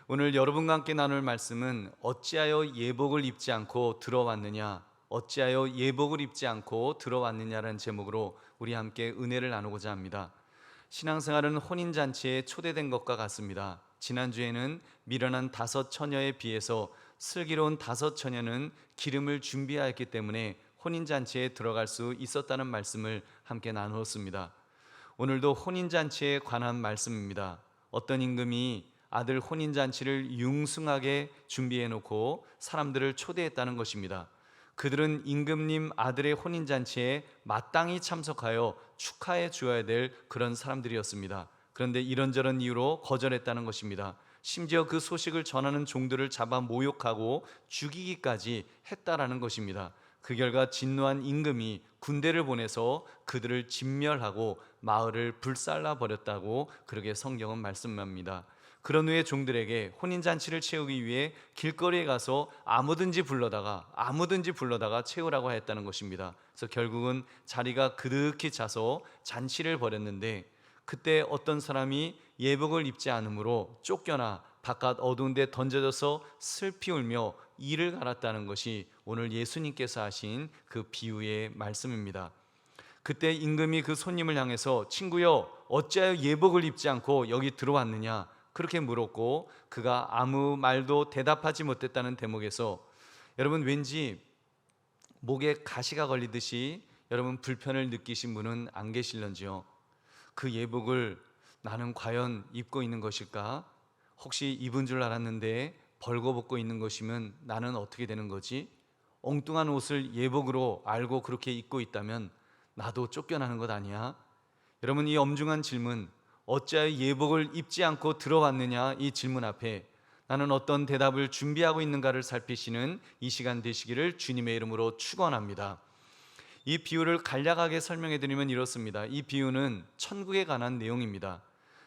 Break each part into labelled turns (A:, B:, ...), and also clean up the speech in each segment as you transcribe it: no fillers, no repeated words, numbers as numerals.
A: 오늘 여러분과 함께 나눌 말씀은 어찌하여 예복을 입지 않고 들어왔느냐, 어찌하여 예복을 입지 않고 들어왔느냐라는 제목으로 우리 함께 은혜를 나누고자 합니다. 신앙생활은 혼인잔치에 초대된 것과 같습니다. 지난주에는 미련한 5처녀에 비해서 슬기로운 5처녀는 기름을 준비하였기 때문에 혼인잔치에 들어갈 수 있었다는 말씀을 함께 나누었습니다. 오늘도 혼인잔치에 관한 말씀입니다. 어떤 임금이 아들 혼인잔치를 융숭하게 준비해 놓고 사람들을 초대했다는 것입니다. 그들은 임금님 아들의 혼인잔치에 마땅히 참석하여 축하해 주어야 될 그런 사람들이었습니다. 그런데 이런저런 이유로 거절했다는 것입니다. 심지어 그 소식을 전하는 종들을 잡아 모욕하고 죽이기까지 했다라는 것입니다. 그 결과 진노한 임금이 군대를 보내서 그들을 진멸하고 마을을 불살라 버렸다고 그렇게 성경은 말씀합니다. 그런 후에 종들에게 혼인잔치를 채우기 위해 길거리에 가서 아무든지 불러다가 채우라고 했다는 것입니다. 그래서 결국은 자리가 그득히 차서 잔치를 벌였는데, 그때 어떤 사람이 예복을 입지 않으므로 쫓겨나 바깥 어두운 데 던져져서 슬피 울며 이를 갈았다는 것이 오늘 예수님께서 하신 그 비유의 말씀입니다. 그때 임금이 그 손님을 향해서 친구여, 어찌하여 예복을 입지 않고 여기 들어왔느냐 그렇게 물었고, 그가 아무 말도 대답하지 못했다는 대목에서 여러분, 왠지 목에 가시가 걸리듯이 여러분 불편을 느끼신 분은 안 계실런지요? 그 예복을 나는 과연 입고 있는 것일까? 혹시 입은 줄 알았는데 벌거벗고 있는 것이면 나는 어떻게 되는 거지? 엉뚱한 옷을 예복으로 알고 그렇게 입고 있다면 나도 쫓겨나는 것 아니야? 여러분, 이 엄중한 질문, 어찌하여 예복을 입지 않고 들어왔느냐, 이 질문 앞에 나는 어떤 대답을 준비하고 있는가를 살피시는 이 시간 되시기를 주님의 이름으로 축원합니다. 이 비유를 간략하게 설명해 드리면 이렇습니다. 이 비유는 천국에 관한 내용입니다.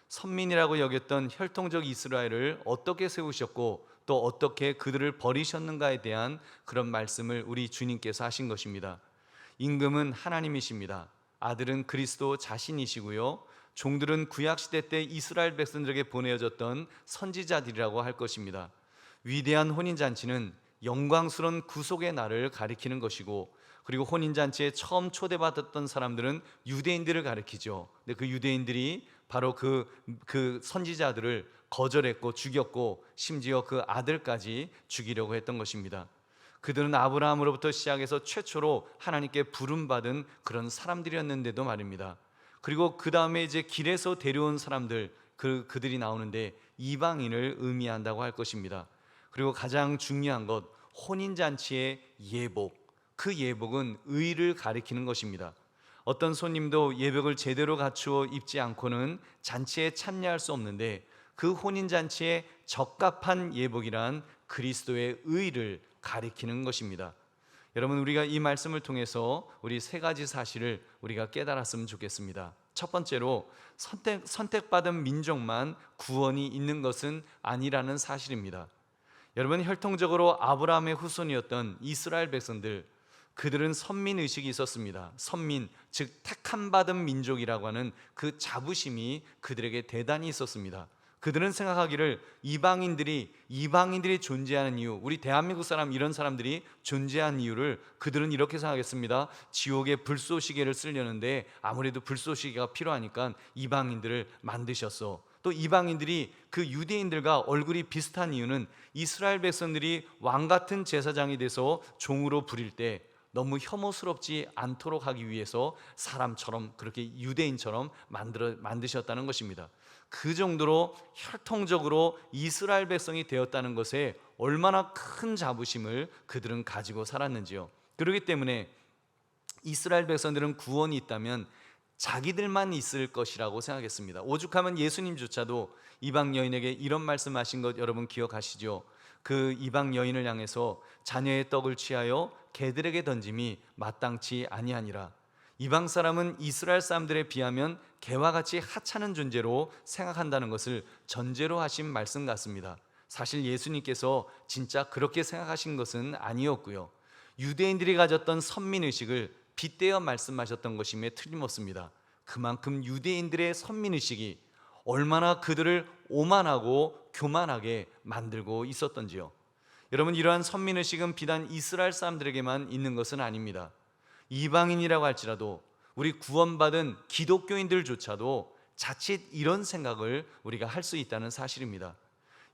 A: 선민이라고 여겼던 혈통적 이스라엘을 어떻게 세우셨고 또 어떻게 그들을 버리셨는가에 대한 그런 말씀을 우리 주님께서 하신 것입니다. 임금은 하나님이십니다. 아들은 그리스도 자신이시고요, 종들은 구약시대 때 이스라엘 백성들에게 보내어졌던 선지자들이라고 할 것입니다. 위대한 혼인잔치는 영광스러운 구속의 날을 가리키는 것이고, 그리고 혼인잔치에 처음 초대받았던 사람들은 유대인들을 가리키죠. 근데 그 유대인들이 바로 그 선지자들을 거절했고 죽였고, 심지어 그 아들까지 죽이려고 했던 것입니다. 그들은 아브라함으로부터 시작해서 최초로 하나님께 부름받은 그런 사람들이었는데도 말입니다. 그리고 그 다음에 이제 길에서 데려온 사람들, 그들이 나오는데 이방인을 의미한다고 할 것입니다. 그리고 가장 중요한 것, 혼인잔치의 예복, 그 예복은 의를 가리키는 것입니다. 어떤 손님도 예복을 제대로 갖추어 입지 않고는 잔치에 참여할 수 없는데, 그 혼인잔치에 적합한 예복이란 그리스도의 의를 가리키는 것입니다. 여러분, 우리가 이 말씀을 통해서 우리 3가지 사실을 우리가 깨달았으면 좋겠습니다. 첫 번째로, 선택받은 민족만 구원이 있는 것은 아니라는 사실입니다. 여러분, 혈통적으로 아브라함의 후손이었던 이스라엘 백성들, 그들은 선민의식이 있었습니다. 선민, 즉 택함 받은 민족이라고 하는 그 자부심이 그들에게 대단히 있었습니다. 그들은 생각하기를 이방인들이 존재하는 이유, 우리 대한민국 사람, 이런 사람들이 존재한 이유를 그들은 이렇게 생각했습니다. 지옥의 불쏘시개를 쓰려는데 아무래도 불쏘시개가 필요하니까 이방인들을 만드셨어. 또 이방인들이 그 유대인들과 얼굴이 비슷한 이유는 이스라엘 백성들이 왕 같은 제사장이 돼서 종으로 부릴 때 너무 혐오스럽지 않도록 하기 위해서 사람처럼, 그렇게 유대인처럼 만드셨다는 것입니다. 그 정도로 혈통적으로 이스라엘 백성이 되었다는 것에 얼마나 큰 자부심을 그들은 가지고 살았는지요. 그렇기 때문에 이스라엘 백성들은 구원이 있다면 자기들만 있을 것이라고 생각했습니다. 오죽하면 예수님조차도 이방 여인에게 이런 말씀하신 것 여러분 기억하시죠? 그 이방 여인을 향해서 자녀의 떡을 취하여 개들에게 던짐이 마땅치 아니하니라. 이방 사람은 이스라엘 사람들에 비하면 개와 같이 하찮은 존재로 생각한다는 것을 전제로 하신 말씀 같습니다. 사실 예수님께서 진짜 그렇게 생각하신 것은 아니었고요, 유대인들이 가졌던 선민의식을 빗대어 말씀하셨던 것임에 틀림없습니다. 그만큼 유대인들의 선민의식이 얼마나 그들을 오만하고 교만하게 만들고 있었던지요. 여러분, 이러한 선민의식은 비단 이스라엘 사람들에게만 있는 것은 아닙니다. 이방인이라고 할지라도 우리 구원받은 기독교인들조차도 자칫 이런 생각을 우리가 할 수 있다는 사실입니다.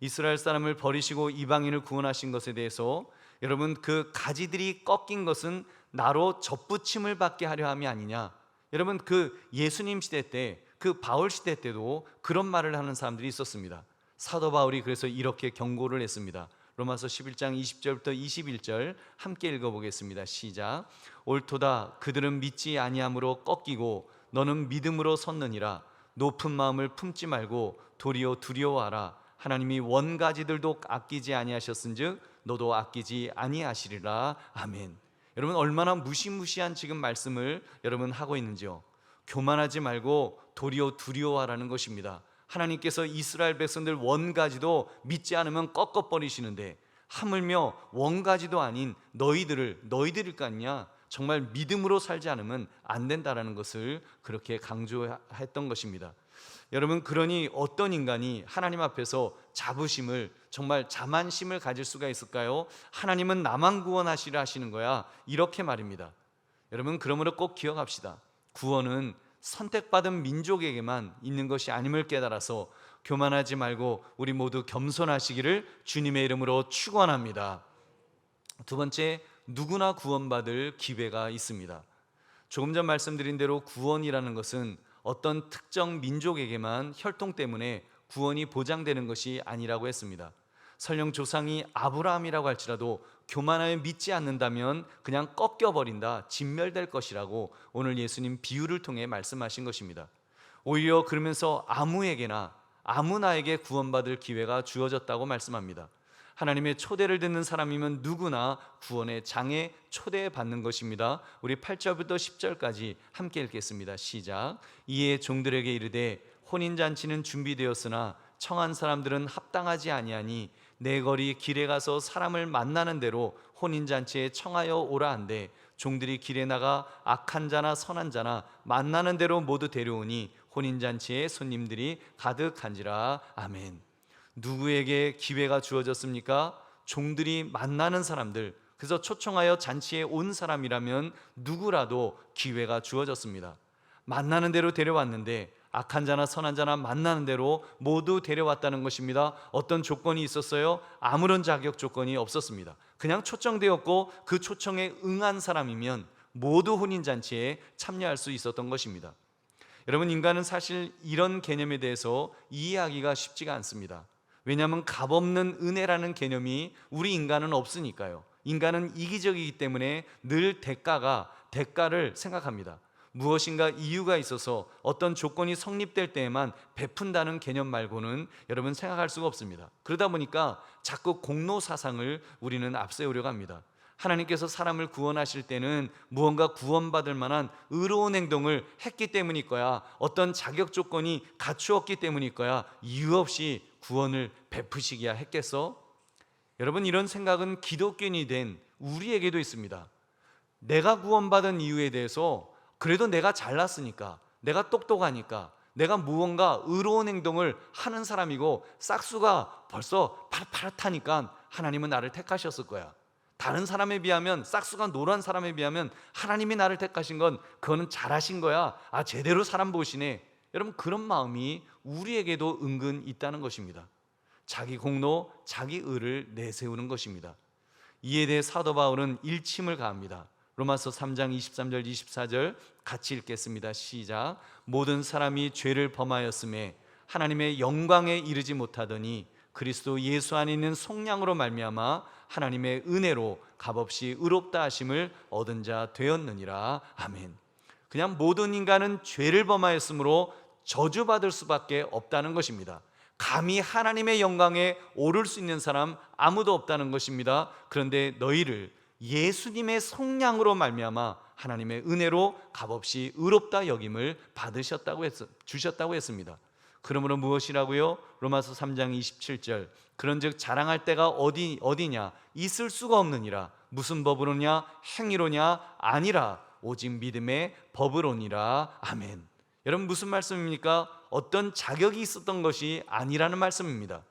A: 이스라엘 사람을 버리시고 이방인을 구원하신 것에 대해서 여러분, 그 가지들이 꺾인 것은 나로 접붙임을 받게 하려 함이 아니냐. 여러분, 그 예수님 시대 때, 그 바울 시대 때도 그런 말을 하는 사람들이 있었습니다. 사도 바울이 그래서 이렇게 경고를 했습니다. 로마서 11장 20절부터 21절 함께 읽어보겠습니다. 시작. 옳도다. 그들은 믿지 아니함으로 꺾이고 너는 믿음으로 섰느니라. 높은 마음을 품지 말고 도리어 두려워하라. 하나님이 원가지들도 아끼지 아니하셨은즉 너도 아끼지 아니하시리라. 아멘. 여러분, 얼마나 무시무시한 지금 말씀을 여러분 하고 있는지요. 교만하지 말고 도리어 두려워하라는 것입니다. 하나님께서 이스라엘 백성들 원가지도 믿지 않으면 꺾어버리시는데 하물며 원가지도 아닌 너희들일 거 아니냐. 정말 믿음으로 살지 않으면 안 된다라는 것을 그렇게 강조했던 것입니다. 여러분, 그러니 어떤 인간이 하나님 앞에서 자부심을, 정말 자만심을 가질 수가 있을까요? 하나님은 나만 구원하시라 하시는 거야, 이렇게 말입니다. 여러분, 그러므로 꼭 기억합시다. 구원은 선택받은 민족에게만 있는 것이 아님을 깨달아서 교만하지 말고 우리 모두 겸손하시기를 주님의 이름으로 축원합니다. 두 번째, 누구나 구원받을 기회가 있습니다. 조금 전 말씀드린 대로 구원이라는 것은 어떤 특정 민족에게만 혈통 때문에 구원이 보장되는 것이 아니라고 했습니다. 설령 조상이 아브라함이라고 할지라도 교만하여 믿지 않는다면 그냥 꺾여버린다, 진멸될 것이라고 오늘 예수님 비유를 통해 말씀하신 것입니다. 오히려 그러면서 아무나에게 구원받을 기회가 주어졌다고 말씀합니다. 하나님의 초대를 듣는 사람이면 누구나 구원의 장에 초대받는 것입니다. 우리 8절부터 10절까지 함께 읽겠습니다. 시작. 이에 종들에게 이르되 혼인잔치는 준비되었으나 청한 사람들은 합당하지 아니하니 내 거리 길에 가서 사람을 만나는 대로 혼인잔치에 청하여 오라 한대 종들이 길에 나가 악한 자나 선한 자나 만나는 대로 모두 데려오니 혼인잔치에 손님들이 가득한지라. 아멘. 누구에게 기회가 주어졌습니까? 종들이 만나는 사람들, 그래서 초청하여 잔치에 온 사람이라면 누구라도 기회가 주어졌습니다. 만나는 대로 데려왔는데 악한 자나 선한 자나 만나는 대로 모두 데려왔다는 것입니다. 어떤 조건이 있었어요? 아무런 자격 조건이 없었습니다. 그냥 초청되었고 그 초청에 응한 사람이면 모두 혼인잔치에 참여할 수 있었던 것입니다. 여러분, 인간은 사실 이런 개념에 대해서 이해하기가 쉽지가 않습니다. 왜냐하면 값없는 은혜라는 개념이 우리 인간은 없으니까요. 인간은 이기적이기 때문에 늘 대가를 생각합니다. 무엇인가 이유가 있어서 어떤 조건이 성립될 때에만 베푼다는 개념 말고는 여러분 생각할 수가 없습니다. 그러다 보니까 자꾸 공로 사상을 우리는 앞세우려고 합니다. 하나님께서 사람을 구원하실 때는 무언가 구원받을 만한 의로운 행동을 했기 때문일 거야, 어떤 자격 조건이 갖추었기 때문일 거야, 이유 없이 구원을 베푸시기야 했겠어? 여러분, 이런 생각은 기독교인이 된 우리에게도 있습니다. 내가 구원받은 이유에 대해서 그래도 내가 잘났으니까, 내가 똑똑하니까, 내가 무언가 의로운 행동을 하는 사람이고 싹수가 벌써 파릇파릇하니까 하나님은 나를 택하셨을 거야. 다른 사람에 비하면, 싹수가 노란 사람에 비하면 하나님이 나를 택하신 건 그거는 잘하신 거야. 제대로 사람 보시네. 여러분, 그런 마음이 우리에게도 은근 있다는 것입니다. 자기 공로, 자기 의를 내세우는 것입니다. 이에 대해 사도 바울은 일침을 가합니다. 로마서 3장 23절 24절 같이 읽겠습니다. 시작. 모든 사람이 죄를 범하였음에 하나님의 영광에 이르지 못하더니 그리스도 예수 안에 있는 속량으로 말미암아 하나님의 은혜로 값없이 의롭다 하심을 얻은 자 되었느니라. 아멘. 그냥 모든 인간은 죄를 범하였으므로 저주받을 수밖에 없다는 것입니다. 감히 하나님의 영광에 오를 수 있는 사람 아무도 없다는 것입니다. 그런데 너희를 예수님의 속량으로 말미암아 하나님의 은혜로 값없이 의롭다 여김을 주셨다고 했습니다. 그러므로 무엇이라고요? 로마서 3장 27절 그런즉 자랑할 때가 어디냐? 있을 수가 없느니라. 무슨 법으로냐? 행위로냐? 아니라 오직 믿음의 법으로니라. 아멘. 여러분, 무슨 말씀입니까? 어떤 자격이 있었던 것이 아니라는 말씀입니다.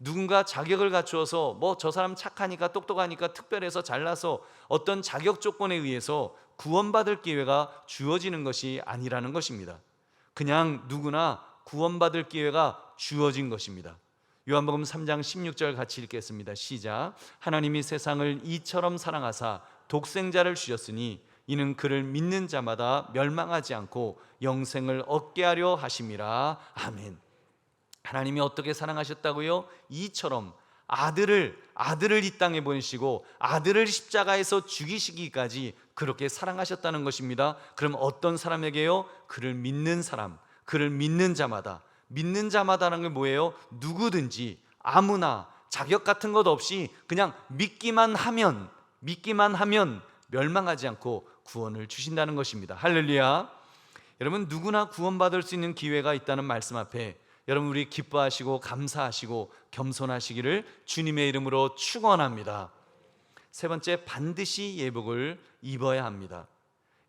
A: 누군가 자격을 갖추어서 뭐 저 사람 착하니까 똑똑하니까 특별해서 잘나서 어떤 자격 조건에 의해서 구원받을 기회가 주어지는 것이 아니라는 것입니다. 그냥 누구나 구원받을 기회가 주어진 것입니다. 요한복음 3장 16절 같이 읽겠습니다. 시작. 하나님이 세상을 이처럼 사랑하사 독생자를 주셨으니 이는 그를 믿는 자마다 멸망하지 않고 영생을 얻게 하려 하심이라. 아멘. 하나님이 어떻게 사랑하셨다고요? 이처럼 아들을 이 땅에 보내시고 아들을 십자가에서 죽이시기까지 그렇게 사랑하셨다는 것입니다. 그럼 어떤 사람에게요? 그를 믿는 사람, 그를 믿는 자마다. 믿는 자마다라는 게 뭐예요? 누구든지 아무나 자격 같은 것 없이 그냥 믿기만 하면 멸망하지 않고 구원을 주신다는 것입니다. 할렐루야. 여러분, 누구나 구원받을 수 있는 기회가 있다는 말씀 앞에 여러분, 우리 기뻐하시고 감사하시고 겸손하시기를 주님의 이름으로 축원합니다. 세 번째, 반드시 예복을 입어야 합니다.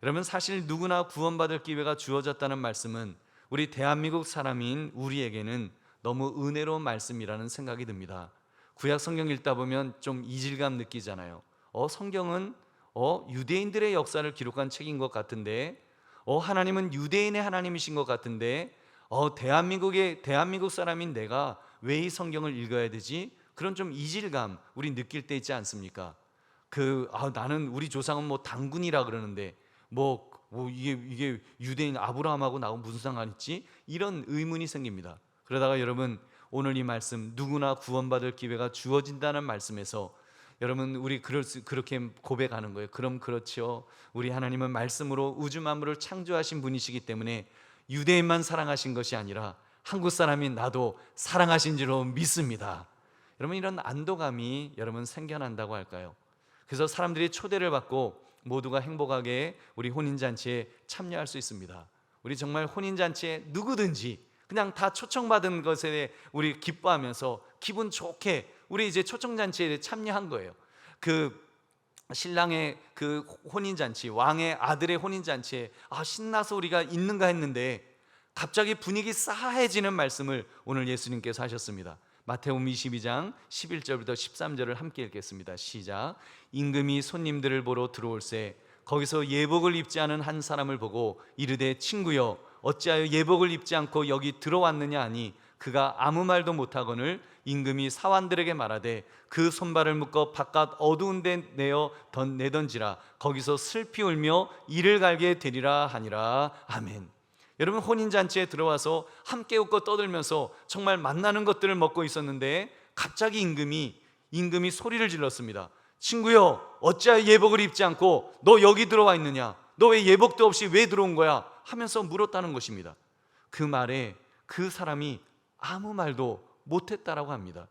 A: 여러분, 사실 누구나 구원받을 기회가 주어졌다는 말씀은 우리 대한민국 사람인 우리에게는 너무 은혜로운 말씀이라는 생각이 듭니다. 구약 성경 읽다 보면 좀 이질감 느끼잖아요. 성경은 유대인들의 역사를 기록한 책인 것 같은데, 하나님은 유대인의 하나님이신 것 같은데, 대한민국 사람인 내가 왜 이 성경을 읽어야 되지? 그런 좀 이질감 우리 느낄 때 있지 않습니까? 나는 우리 조상은 뭐 당군이라 그러는데 이게 유대인 아브라함하고 나하고 무슨 상관 있지? 이런 의문이 생깁니다. 그러다가 여러분, 오늘 이 말씀 누구나 구원받을 기회가 주어진다는 말씀에서 여러분, 우리 그렇게 고백하는 거예요. 그럼 그렇죠. 우리 하나님은 말씀으로 우주 만물을 창조하신 분이시기 때문에 유대인만 사랑하신 것이 아니라 한국 사람인 나도 사랑하신 줄로 믿습니다. 여러분, 이런 안도감이 여러분 생겨난다고 할까요? 그래서 사람들이 초대를 받고 모두가 행복하게 우리 혼인잔치에 참여할 수 있습니다. 우리 정말 혼인잔치에 누구든지 그냥 다 초청받은 것에 우리 기뻐하면서 기분 좋게 우리 이제 초청잔치에 참여한 거예요. 신랑의 혼인잔치, 왕의 아들의 혼인잔치에 신나서 우리가 있는가 했는데 갑자기 분위기 싸해지는 말씀을 오늘 예수님께서 하셨습니다. 마태복음 22장 11절부터 13절을 함께 읽겠습니다. 시작. 임금이 손님들을 보러 들어올새 거기서 예복을 입지 않은 한 사람을 보고 이르되 친구여 어찌하여 예복을 입지 않고 여기 들어왔느냐 하니 그가 아무 말도 못하거늘 임금이 사환들에게 말하되 그 손발을 묶어 바깥 어두운 데 내던지라 거기서 슬피 울며 이를 갈게 되리라 하니라. 아멘. 여러분, 혼인잔치에 들어와서 함께 웃고 떠들면서 정말 만나는 것들을 먹고 있었는데 갑자기 임금이 소리를 질렀습니다. 친구여 어찌하여 예복을 입지 않고 너 여기 들어와 있느냐? 너 왜 예복도 없이 왜 들어온 거야? 하면서 물었다는 것입니다. 그 말에 그 사람이 아무 말도 못했다라고 합니다.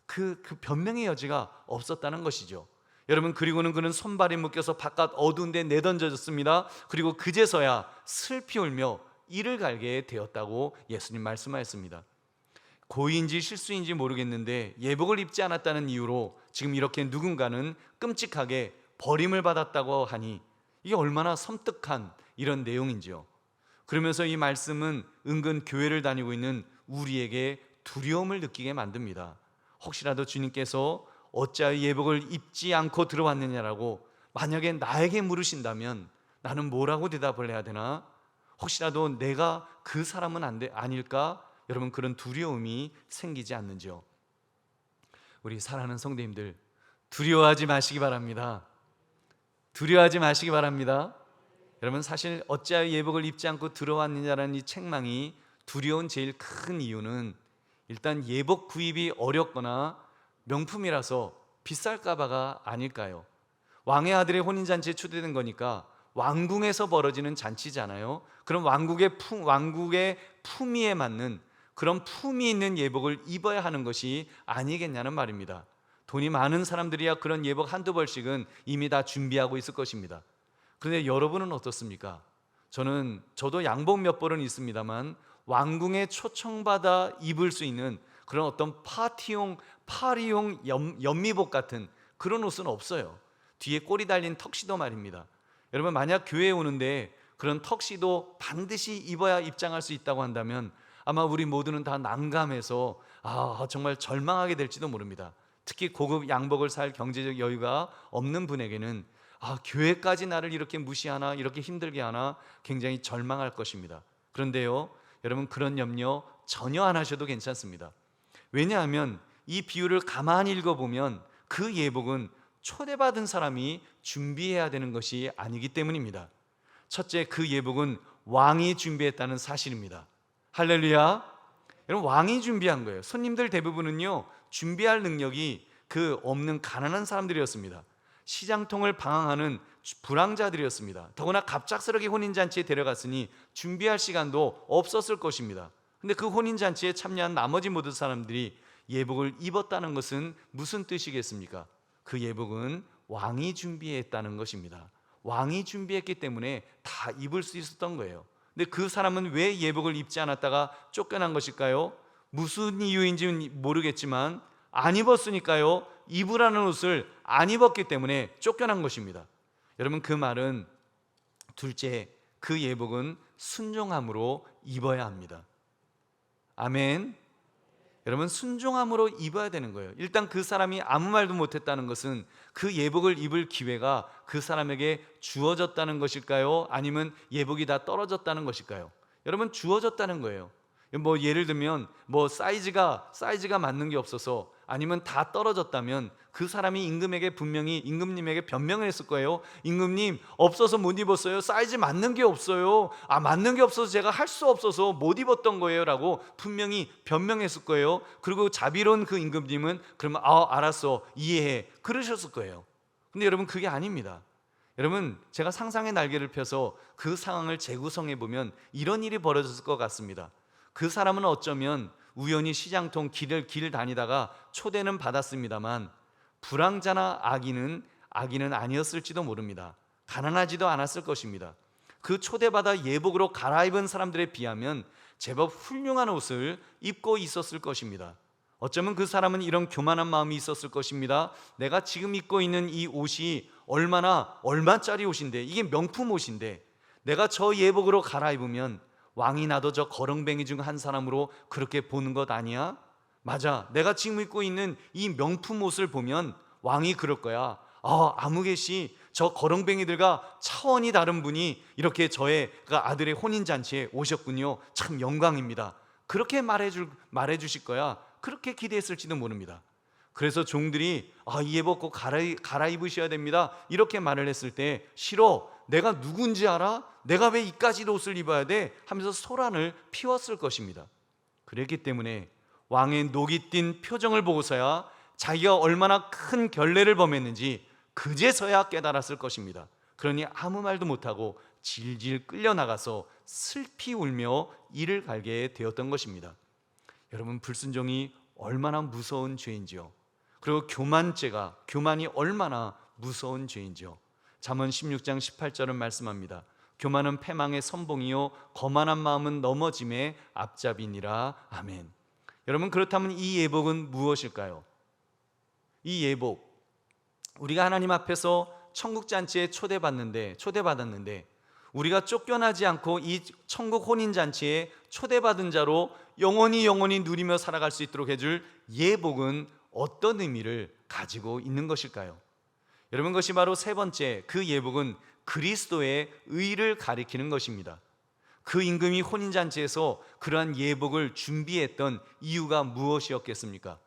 A: 그 변명의 여지가 없었다는 것이죠. 여러분, 그리고는 그는 손발이 묶여서 바깥 어두운 데 내던져졌습니다. 그리고 그제서야 슬피 울며 이를 갈게 되었다고 예수님 말씀하셨습니다. 고의인지 실수인지 모르겠는데 예복을 입지 않았다는 이유로 지금 이렇게 누군가는 끔찍하게 버림을 받았다고 하니 이게 얼마나 섬뜩한 이런 내용인지요. 그러면서 이 말씀은 은근 교회를 다니고 있는 우리에게 두려움을 느끼게 만듭니다. 혹시라도 주님께서 어찌하여 예복을 입지 않고 들어왔느냐라고 만약에 나에게 물으신다면 나는 뭐라고 대답을 해야 되나? 혹시라도 내가 그 사람은 아닐까? 여러분, 그런 두려움이 생기지 않는지요? 우리 사랑하는 성도님들, 두려워하지 마시기 바랍니다. 두려워하지 마시기 바랍니다. 여러분, 사실 어찌하여 예복을 입지 않고 들어왔느냐라는 이 책망이 두려운 제일 큰 이유는 일단 예복 구입이 어렵거나 명품이라서 비쌀까봐가 아닐까요? 왕의 아들의 혼인잔치에 초대된 거니까 왕궁에서 벌어지는 잔치잖아요. 그럼 왕국의 품위에 맞는 그런 품위 있는 예복을 입어야 하는 것이 아니겠냐는 말입니다. 돈이 많은 사람들이야 그런 예복 한두 벌씩은 이미 다 준비하고 있을 것입니다. 그런데 여러분은 어떻습니까? 저도 양복 몇 벌은 있습니다만 왕궁에 초청받아 입을 수 있는 그런 어떤 파리용 연미복 같은 그런 옷은 없어요. 뒤에 꼬리 달린 턱시도 말입니다. 여러분, 만약 교회에 오는데 그런 턱시도 반드시 입어야 입장할 수 있다고 한다면 아마 우리 모두는 다 난감해서 정말 절망하게 될지도 모릅니다. 특히 고급 양복을 살 경제적 여유가 없는 분에게는 교회까지 나를 이렇게 무시하나, 이렇게 힘들게 하나, 굉장히 절망할 것입니다. 그런데요, 여러분, 그런 염려 전혀 안 하셔도 괜찮습니다. 왜냐하면 이 비유를 가만히 읽어보면 그 예복은 초대받은 사람이 준비해야 되는 것이 아니기 때문입니다. 첫째, 그 예복은 왕이 준비했다는 사실입니다. 할렐루야. 여러분, 왕이 준비한 거예요. 손님들 대부분은요, 준비할 능력이 없는 가난한 사람들이었습니다. 시장통을 방황하는 불황자들이었습니다. 더구나 갑작스럽게 혼인잔치에 데려갔으니 준비할 시간도 없었을 것입니다. 근데 그 혼인잔치에 참여한 나머지 모든 사람들이 예복을 입었다는 것은 무슨 뜻이겠습니까? 그 예복은 왕이 준비했다는 것입니다. 왕이 준비했기 때문에 다 입을 수 있었던 거예요. 근데 그 사람은 왜 예복을 입지 않았다가 쫓겨난 것일까요? 무슨 이유인지는 모르겠지만 안 입었으니까요. 입으라는 옷을 안 입었기 때문에 쫓겨난 것입니다. 여러분, 그 말은 둘째, 그 예복은 순종함으로 입어야 합니다. 아멘. 여러분, 순종함으로 입어야 되는 거예요. 일단 그 사람이 아무 말도 못했다는 것은 그 예복을 입을 기회가 그 사람에게 주어졌다는 것일까요? 아니면 예복이 다 떨어졌다는 것일까요? 여러분, 주어졌다는 거예요. 예를 들면 사이즈가 맞는 게 없어서, 아니면 다 떨어졌다면 그 사람이 임금님에게 변명을 했을 거예요. 임금님, 없어서 못 입었어요. 사이즈 맞는 게 없어요. 맞는 게 없어서 제가 할 수 없어서 못 입었던 거예요 라고 분명히 변명했을 거예요. 그리고 자비로운 그 임금님은 그러면 알았어, 이해해, 그러셨을 거예요. 근데 여러분, 그게 아닙니다. 여러분, 제가 상상의 날개를 펴서 그 상황을 재구성해 보면 이런 일이 벌어졌을 것 같습니다. 그 사람은 어쩌면 우연히 시장통 길을 다니다가 초대는 받았습니다만 불황자나 악인은 아니었을지도 모릅니다. 가난하지도 않았을 것입니다. 그 초대받아 예복으로 갈아입은 사람들에 비하면 제법 훌륭한 옷을 입고 있었을 것입니다. 어쩌면 그 사람은 이런 교만한 마음이 있었을 것입니다. 내가 지금 입고 있는 이 옷이 얼마짜리 옷인데, 이게 명품 옷인데 내가 저 예복으로 갈아입으면 왕이 나도 저 거렁뱅이 중 한 사람으로 그렇게 보는 것 아니야? 맞아, 내가 지금 입고 있는 이 명품 옷을 보면 왕이 그럴 거야. 아무개씨, 저 거렁뱅이들과 차원이 다른 분이 이렇게 저의 아들의 혼인잔치에 오셨군요. 참 영광입니다. 그렇게 말해주실 거야. 그렇게 기대했을지도 모릅니다. 그래서 종들이 이 예복 꼭 갈아입으셔야 됩니다, 이렇게 말을 했을 때, 싫어, 내가 누군지 알아? 내가 왜 이까지 옷을 입어야 돼? 하면서 소란을 피웠을 것입니다. 그랬기 때문에 왕의 녹이 띈 표정을 보고서야 자기가 얼마나 큰 결례를 범했는지 그제서야 깨달았을 것입니다. 그러니 아무 말도 못하고 질질 끌려나가서 슬피 울며 이를 갈게 되었던 것입니다. 여러분, 불순종이 얼마나 무서운 죄인지요. 그리고 교만이 얼마나 무서운 죄인지요. 잠언 16장 18절은 말씀합니다. 교만은 패망의 선봉이요 거만한 마음은 넘어짐의 앞잡이니라. 아멘. 여러분, 그렇다면 이 예복은 무엇일까요? 이 예복, 우리가 하나님 앞에서 천국 잔치에 초대받았는데 우리가 쫓겨나지 않고 이 천국 혼인 잔치에 초대받은 자로 영원히 누리며 살아갈 수 있도록 해줄 예복은 어떤 의미를 가지고 있는 것일까요? 여러분, 그것이 바로 세 번째, 그 예복은 그리스도의 의를 가리키는 것입니다. 그 임금이 혼인잔치에서 그러한 예복을 준비했던 이유가 무엇이었겠습니까?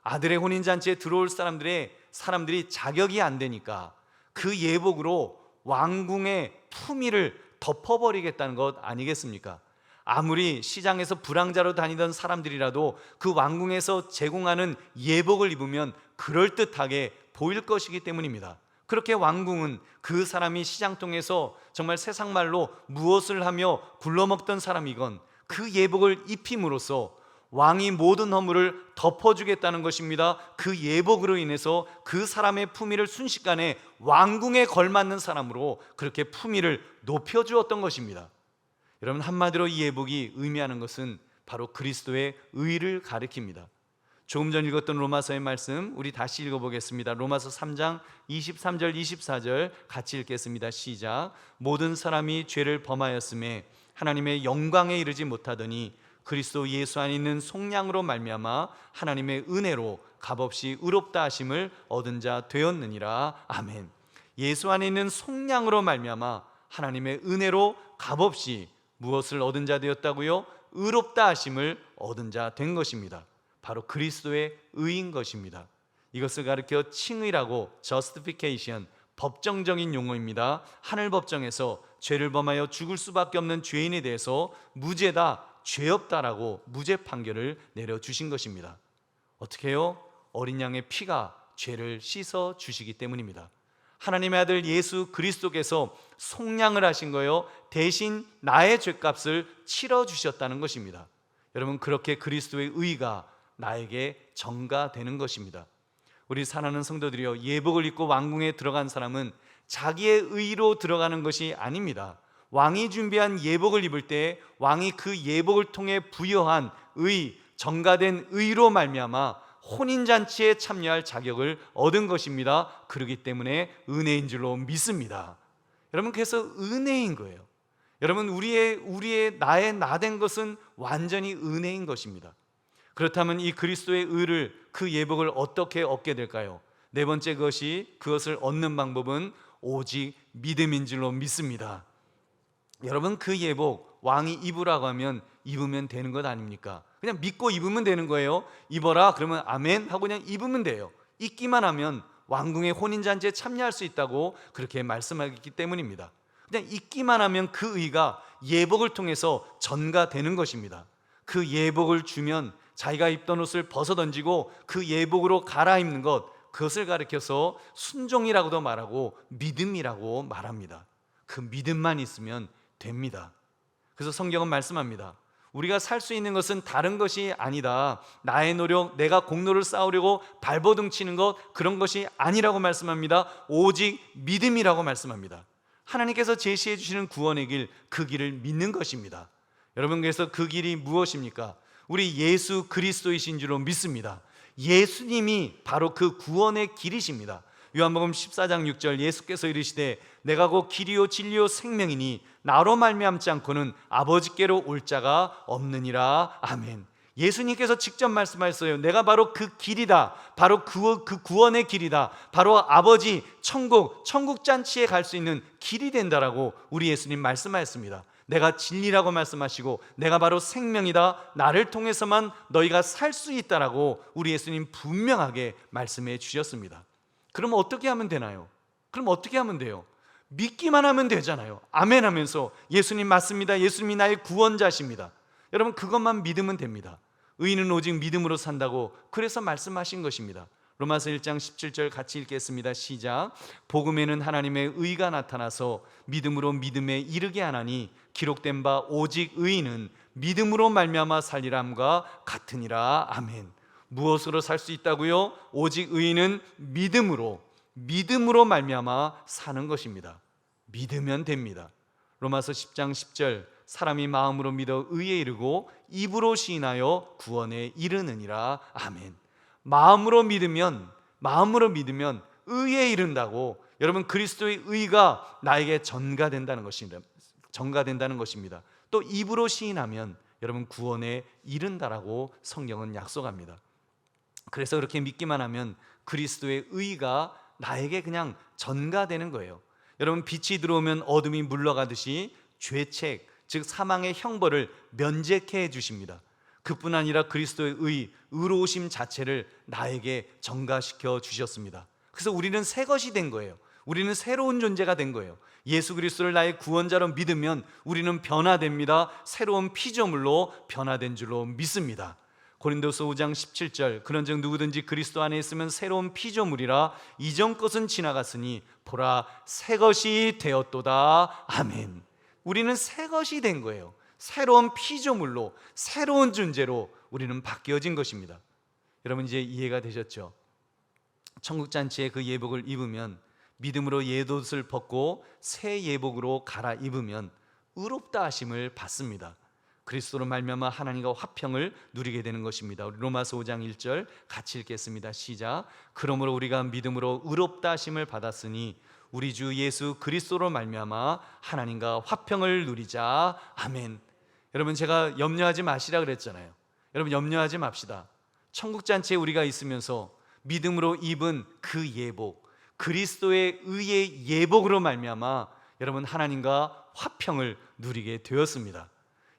A: 아들의 혼인잔치에 들어올 사람들이 자격이 안 되니까 그 예복으로 왕궁의 품위를 덮어버리겠다는 것 아니겠습니까? 아무리 시장에서 불황자로 다니던 사람들이라도 그 왕궁에서 제공하는 예복을 입으면 그럴듯하게 보일 것이기 때문입니다. 그렇게 왕궁은 그 사람이 시장통에서 정말 세상말로 무엇을 하며 굴러먹던 사람이건 그 예복을 입힘으로써 왕이 모든 허물을 덮어주겠다는 것입니다. 그 예복으로 인해서 그 사람의 품위를 순식간에 왕궁에 걸맞는 사람으로 그렇게 품위를 높여주었던 것입니다. 여러분, 한마디로 이 예복이 의미하는 것은 바로 그리스도의 의를 가리킵니다. 조금 전 읽었던 로마서의 말씀 우리 다시 읽어보겠습니다. 로마서 3장 23절 24절 같이 읽겠습니다. 시작. 모든 사람이 죄를 범하였음에 하나님의 영광에 이르지 못하더니 그리스도 예수 안에 있는 속량으로 말미암아 하나님의 은혜로 값없이 의롭다 하심을 얻은 자 되었느니라. 아멘. 예수 안에 있는 속량으로 말미암아 하나님의 은혜로 값없이 무엇을 얻은 자 되었다고요? 의롭다 하심을 얻은 자 된 것입니다. 바로 그리스도의 의인 것입니다. 이것을 가리켜 칭의라고, justification, 법정적인 용어입니다. 하늘 법정에서 죄를 범하여 죽을 수밖에 없는 죄인에 대해서 무죄다, 죄 없다라고 무죄 판결을 내려주신 것입니다. 어떻게 해요? 어린 양의 피가 죄를 씻어 주시기 때문입니다. 하나님의 아들 예수 그리스도께서 속량을 하신 거예요. 대신 나의 죄값을 치러 주셨다는 것입니다. 여러분, 그렇게 그리스도의 의가 나에게 전가되는 것입니다. 우리 사랑하는 성도들이여, 예복을 입고 왕궁에 들어간 사람은 자기의 의로 들어가는 것이 아닙니다. 왕이 준비한 예복을 입을 때 왕이 그 예복을 통해 부여한 의, 전가된 의로 말미암아 혼인잔치에 참여할 자격을 얻은 것입니다. 그렇기 때문에 은혜인 줄로 믿습니다. 여러분, 그래서 은혜인 거예요. 여러분, 우리의 나의 나 된 것은 완전히 은혜인 것입니다. 그렇다면 이 그리스도의 의를, 그 예복을 어떻게 얻게 될까요? 네 번째, 그것을 얻는 방법은 오직 믿음인 줄로 믿습니다. 여러분, 그 예복 왕이 입으라고 하면 입으면 되는 것 아닙니까? 그냥 믿고 입으면 되는 거예요. 입어라 그러면 아멘 하고 그냥 입으면 돼요. 입기만 하면 왕궁의 혼인잔치에 참여할 수 있다고 그렇게 말씀하기 때문입니다. 그냥 입기만 하면 그 의가 예복을 통해서 전가되는 것입니다. 그 예복을 주면 자기가 입던 옷을 벗어던지고 그 예복으로 갈아입는 것, 그것을 가리켜서 순종이라고도 말하고 믿음이라고 말합니다. 그 믿음만 있으면 됩니다. 그래서 성경은 말씀합니다. 우리가 살 수 있는 것은 다른 것이 아니다. 나의 노력, 내가 공로를 쌓으려고 발버둥 치는 것, 그런 것이 아니라고 말씀합니다. 오직 믿음이라고 말씀합니다. 하나님께서 제시해 주시는 구원의 길, 그 길을 믿는 것입니다. 여러분, 그래서 그 길이 무엇입니까? 우리 예수 그리스도이신 줄로 믿습니다. 예수님이 바로 그 구원의 길이십니다. 요한복음 14장 6절, 예수께서 이르시되 내가 곧 길이요 진리요 생명이니 나로 말미암지 않고는 아버지께로 올 자가 없느니라. 아멘. 예수님께서 직접 말씀하셨어요. 내가 바로 그 길이다. 바로 그 구원의 길이다. 바로 아버지 천국 잔치에 갈 수 있는 길이 된다라고 우리 예수님 말씀하셨습니다. 내가 진리라고 말씀하시고 내가 바로 생명이다. 나를 통해서만 너희가 살 수 있다라고 우리 예수님 분명하게 말씀해 주셨습니다. 그럼 어떻게 하면 되나요? 그럼 어떻게 하면 돼요? 믿기만 하면 되잖아요. 아멘 하면서 예수님 맞습니다. 예수님이 나의 구원자십니다. 여러분, 그것만 믿으면 됩니다. 의인은 오직 믿음으로 산다고 그래서 말씀하신 것입니다. 로마서 1장 17절 같이 읽겠습니다. 시작. 복음에는 하나님의 의가 나타나서 믿음으로 믿음에 이르게 하나니 기록된 바 오직 의인은 믿음으로 말미암아 살리람과 같으니라. 아멘. 무엇으로 살 수 있다고요? 오직 의인은 믿음으로 말미암아 사는 것입니다. 믿으면 됩니다. 로마서 10장 10절, 사람이 마음으로 믿어 의에 이르고 입으로 시인하여 구원에 이르느니라. 아멘. 마음으로 믿으면 의에 이른다고. 여러분, 그리스도의 의가 나에게 전가된다는 것입니다. 또 입으로 시인하면 여러분 구원에 이른다라고 성경은 약속합니다. 그래서 그렇게 믿기만 하면 그리스도의 의가 나에게 그냥 전가되는 거예요. 여러분, 빛이 들어오면 어둠이 물러가듯이 죄책, 즉 사망의 형벌을 면제케 해주십니다. 그뿐 아니라 그리스도의 의로우심 자체를 나에게 전가시켜 주셨습니다. 그래서 우리는 새 것이 된 거예요. 우리는 새로운 존재가 된 거예요. 예수 그리스도를 나의 구원자로 믿으면 우리는 변화됩니다. 새로운 피조물로 변화된 줄로 믿습니다. 고린도서 5장 17절, 그런즉 누구든지 그리스도 안에 있으면 새로운 피조물이라 이전 것은 지나갔으니 보라 새 것이 되었도다. 아멘. 우리는 새 것이 된 거예요. 새로운 피조물로, 새로운 존재로 우리는 바뀌어진 것입니다. 여러분, 이제 이해가 되셨죠? 천국잔치에 그 예복을 입으면, 믿음으로 옛옷을 벗고 새 예복으로 갈아입으면 의롭다 하심을 받습니다. 그리스도로 말미암아 하나님과 화평을 누리게 되는 것입니다. 우리 로마서 5장 1절 같이 읽겠습니다. 시작. 그러므로 우리가 믿음으로 의롭다 하심을 받았으니 우리 주 예수 그리스도로 말미암아 하나님과 화평을 누리자. 아멘. 여러분, 제가 염려하지 마시라 그랬잖아요. 여러분, 염려하지 맙시다. 천국잔치에 우리가 있으면서 믿음으로 입은 그 예복, 그리스도의 의의 예복으로 말미암아 여러분, 하나님과 화평을 누리게 되었습니다.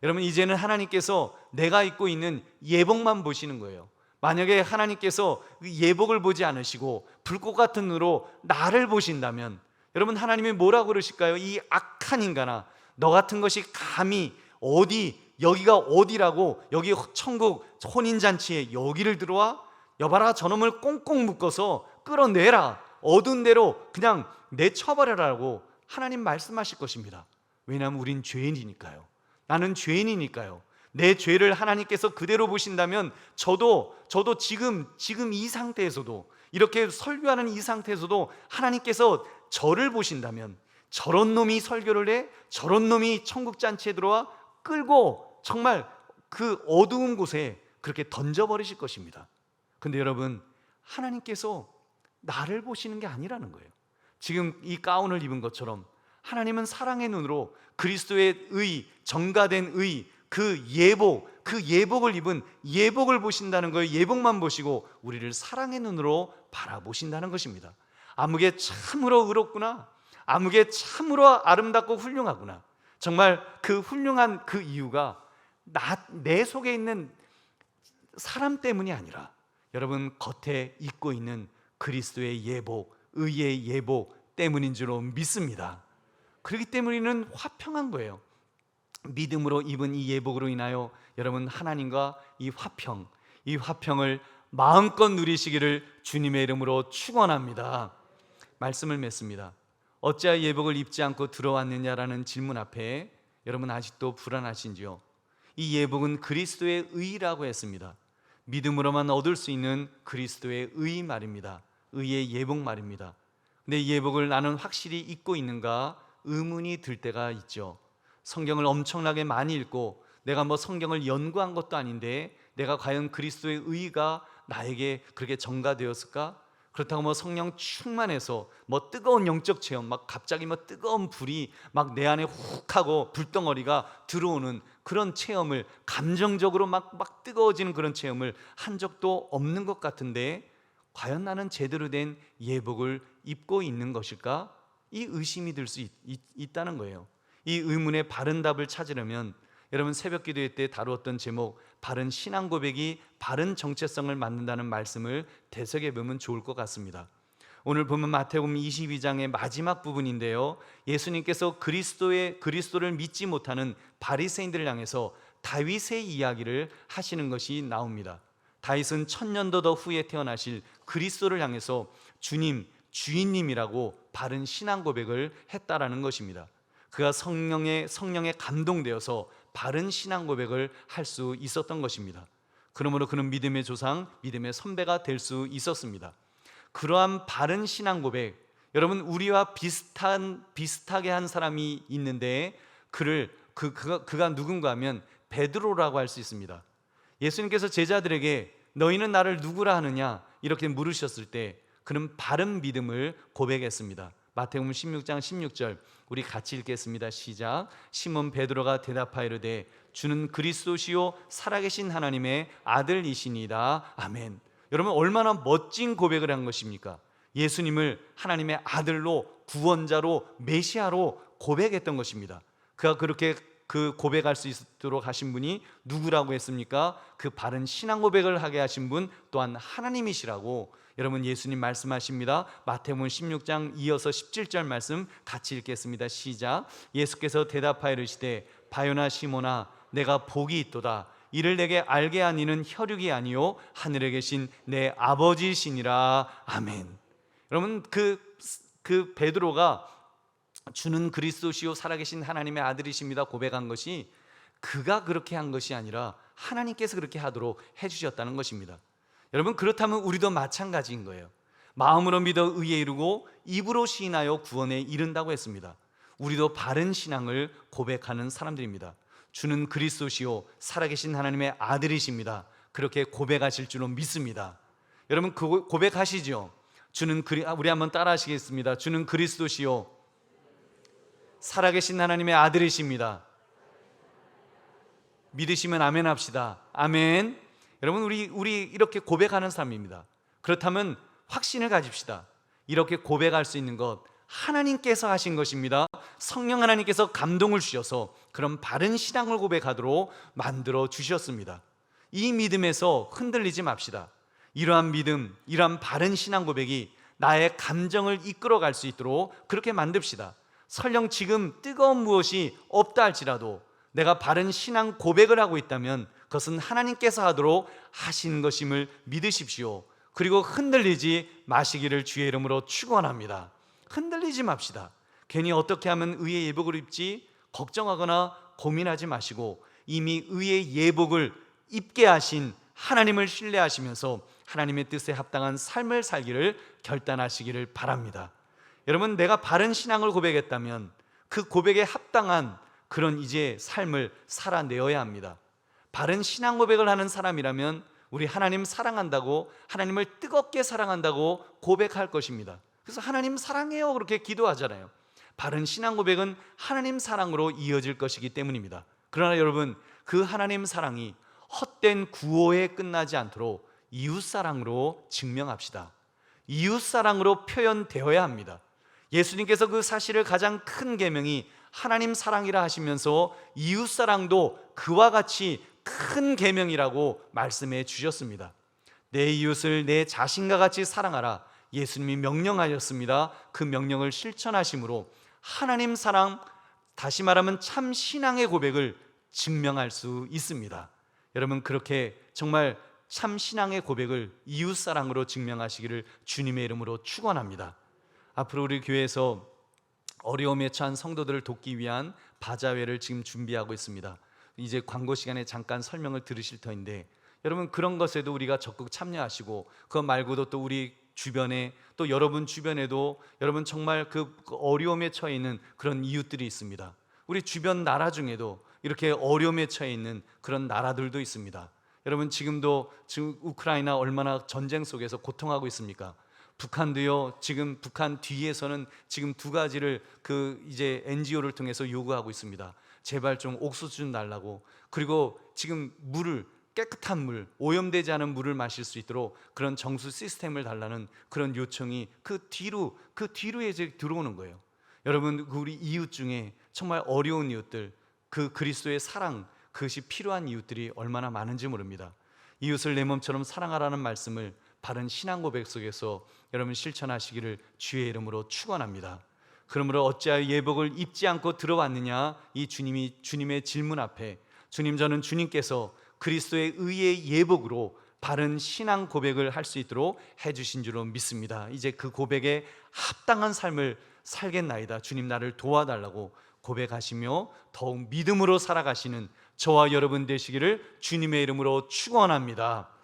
A: 여러분, 이제는 하나님께서 내가 입고 있는 예복만 보시는 거예요. 만약에 하나님께서 예복을 보지 않으시고 불꽃 같은 눈으로 나를 보신다면 여러분, 하나님이 뭐라고 그러실까요? 이 악한 인간아, 너 같은 것이 감히 어디, 여기가 어디라고, 여기 천국 혼인잔치에 여기를 들어와? 여봐라, 저놈을 꽁꽁 묶어서 끌어내라, 어두운 데로 그냥 내쳐버려라고 하나님 말씀하실 것입니다. 왜냐하면 우린 죄인이니까요. 나는 죄인이니까요. 내 죄를 하나님께서 그대로 보신다면 저도 지금 이 상태에서도, 이렇게 설교하는 이 상태에서도 하나님께서 저를 보신다면 저런 놈이 설교를 해? 저런 놈이 천국잔치에 들어와? 끌고 정말 그 어두운 곳에 그렇게 던져버리실 것입니다. 근데 여러분, 하나님께서 나를 보시는 게 아니라는 거예요. 지금 이 가운을 입은 것처럼 하나님은 사랑의 눈으로 그리스도의 의, 정가된 의, 그 예복을 입은 예복을 보신다는 거예요. 예복만 보시고 우리를 사랑의 눈으로 바라보신다는 것입니다. 아무개 참으로 의롭구나, 아무개 참으로 아름답고 훌륭하구나. 정말 그 훌륭한 그 이유가 내 속에 있는 사람 때문이 아니라 여러분, 겉에 입고 있는 그리스도의 예복, 의의 예복 때문인 줄로 믿습니다. 그렇기 때문에 우리는 화평한 거예요. 믿음으로 입은 이 예복으로 인하여 여러분, 하나님과 이 화평을 마음껏 누리시기를 주님의 이름으로 축원합니다. 말씀을 맺습니다. 어찌하여 예복을 입지 않고 들어왔느냐라는 질문 앞에 여러분, 아직도 불안하신지요? 이 예복은 그리스도의 의라고 했습니다. 믿음으로만 얻을 수 있는 그리스도의 의 말입니다. 의의 예복 말입니다. 근데 이 예복을 나는 확실히 입고 있는가 의문이 들 때가 있죠. 성경을 엄청나게 많이 읽고 내가 성경을 연구한 것도 아닌데 내가 과연 그리스도의 의가 나에게 그렇게 전가되었을까? 그렇다고 성령 충만해서 뜨거운 영적 체험, 갑자기 뜨거운 불이 내 안에 훅 하고 불덩어리가 들어오는 그런 체험을, 감정적으로 뜨거워지는 그런 체험을 한 적도 없는 것 같은데 과연 나는 제대로 된 예복을 입고 있는 것일까? 이 의심이 들 수 있다는 거예요. 이 의문의 바른 답을 찾으려면 여러분, 새벽 기도회 때 다루었던 제목, 바른 신앙 고백이 바른 정체성을 만든다는 말씀을 되새겨 보면 좋을 것 같습니다. 오늘 보면 마태복음 22장의 마지막 부분인데요, 예수님께서 그리스도를 믿지 못하는 바리새인들을 향해서 다윗의 이야기를 하시는 것이 나옵니다. 다윗은 1000년도 더 후에 태어나실 그리스도를 향해서 주님, 주인님이라고 바른 신앙 고백을 했다라는 것입니다. 그가 성령에 감동되어서 바른 신앙 고백을 할 수 있었던 것입니다. 그러므로 그는 믿음의 조상, 믿음의 선배가 될 수 있었습니다. 그러한 바른 신앙 고백, 여러분, 우리와 비슷하게 한 사람이 있는데 그가 누군가 하면 베드로라고 할 수 있습니다. 예수님께서 제자들에게 너희는 나를 누구라 하느냐 이렇게 물으셨을 때 그는 바른 믿음을 고백했습니다. 마태복음 16장 16절 우리 같이 읽겠습니다. 시작. 시몬 베드로가 대답하이르되 주는 그리스도시요 살아계신 하나님의 아들이시니이다. 아멘. 여러분, 얼마나 멋진 고백을 한 것입니까? 예수님을 하나님의 아들로, 구원자로, 메시아로 고백했던 것입니다. 그가 그렇게 그 고백할 수 있도록 하신 분이 누구라고 했습니까? 그 바른 신앙 고백을 하게 하신 분 또한 하나님이시라고 여러분, 예수님 말씀하십니다. 마태복음 16장 이어서 17절 말씀 같이 읽겠습니다. 시작. 예수께서 대답하이르시되 바요나 시몬아 내가 복이 있도다. 이를 내게 알게 한 이는 혈육이 아니요 하늘에 계신 내 아버지시니라. 아멘. 여러분, 그 베드로가 주는 그리스도시요 살아계신 하나님의 아들이십니다 고백한 것이 그가 그렇게 한 것이 아니라 하나님께서 그렇게 하도록 해주셨다는 것입니다. 여러분, 그렇다면 우리도 마찬가지인 거예요. 마음으로 믿어 의에 이르고 입으로 시인하여 구원에 이른다고 했습니다. 우리도 바른 신앙을 고백하는 사람들입니다. 주는 그리스도시요 살아계신 하나님의 아들이십니다. 그렇게 고백하실 줄로 믿습니다. 여러분, 고백하시죠? 우리 한번 따라 하시겠습니다. 주는 그리스도시요 살아계신 하나님의 아들이십니다. 믿으시면 아멘 합시다. 아멘. 여러분, 우리 이렇게 고백하는 사람입니다. 그렇다면 확신을 가집시다. 이렇게 고백할 수 있는 것 하나님께서 하신 것입니다. 성령 하나님께서 감동을 주셔서 그런 바른 신앙을 고백하도록 만들어 주셨습니다. 이 믿음에서 흔들리지 맙시다. 이러한 믿음, 이러한 바른 신앙 고백이 나의 감정을 이끌어갈 수 있도록 그렇게 만듭시다. 설령 지금 뜨거운 무엇이 없다 할지라도 내가 바른 신앙 고백을 하고 있다면 그것은 하나님께서 하도록 하신 것임을 믿으십시오. 그리고 흔들리지 마시기를 주의 이름으로 축원합니다. 흔들리지 맙시다. 괜히 어떻게 하면 의의 예복을 입지 걱정하거나 고민하지 마시고 이미 의의 예복을 입게 하신 하나님을 신뢰하시면서 하나님의 뜻에 합당한 삶을 살기를 결단하시기를 바랍니다. 여러분, 내가 바른 신앙을 고백했다면 그 고백에 합당한 그런 이제 삶을 살아내어야 합니다. 바른 신앙 고백을 하는 사람이라면 우리 하나님 사랑한다고, 하나님을 뜨겁게 사랑한다고 고백할 것입니다. 그래서 하나님 사랑해요 그렇게 기도하잖아요. 바른 신앙 고백은 하나님 사랑으로 이어질 것이기 때문입니다. 그러나 여러분, 그 하나님 사랑이 헛된 구호에 끝나지 않도록 이웃사랑으로 증명합시다. 이웃사랑으로 표현되어야 합니다. 예수님께서 그 사실을 가장 큰 계명이 하나님 사랑이라 하시면서 이웃사랑도 그와 같이 큰 계명이라고 말씀해 주셨습니다. 내 이웃을 내 자신과 같이 사랑하라 예수님이 명령하셨습니다. 그 명령을 실천하심으로 하나님 사랑, 다시 말하면 참 신앙의 고백을 증명할 수 있습니다. 여러분, 그렇게 정말 참 신앙의 고백을 이웃사랑으로 증명하시기를 주님의 이름으로 축원합니다. 앞으로 우리 교회에서 어려움에 처한 성도들을 돕기 위한 바자회를 지금 준비하고 있습니다. 이제 광고 시간에 잠깐 설명을 들으실 터인데, 여러분, 그런 것에도 우리가 적극 참여하시고, 그것 말고도 또 우리 주변에, 또 여러분 주변에도 여러분 정말 그 어려움에 처해 있는 그런 이웃들이 있습니다. 우리 주변 나라 중에도 이렇게 어려움에 처해 있는 그런 나라들도 있습니다. 여러분, 지금 우크라이나 얼마나 전쟁 속에서 고통하고 있습니까? 북한도요. 지금 북한 뒤에서는 지금 두 가지를 이제 NGO를 통해서 요구하고 있습니다. 제발 좀 옥수수 좀 달라고, 그리고 지금 깨끗한 물, 오염되지 않은 물을 마실 수 있도록 그런 정수 시스템을 달라는 그런 요청이 그 뒤로 이제 들어오는 거예요. 여러분, 우리 이웃 중에 정말 어려운 이웃들, 그 그리스도의 사랑, 그것이 필요한 이웃들이 얼마나 많은지 모릅니다. 이웃을 내 몸처럼 사랑하라는 말씀을 바른 신앙 고백 속에서 여러분 실천하시기를 주의 이름으로 축원합니다. 그러므로 어찌하여 예복을 입지 않고 들어왔느냐, 이 주님의 질문 앞에 주님, 저는 주님께서 그리스도의 의의 예복으로 바른 신앙 고백을 할 수 있도록 해주신 줄로 믿습니다. 이제 그 고백에 합당한 삶을 살겠나이다. 주님, 나를 도와달라고 고백하시며 더욱 믿음으로 살아가시는 저와 여러분 되시기를 주님의 이름으로 축원합니다.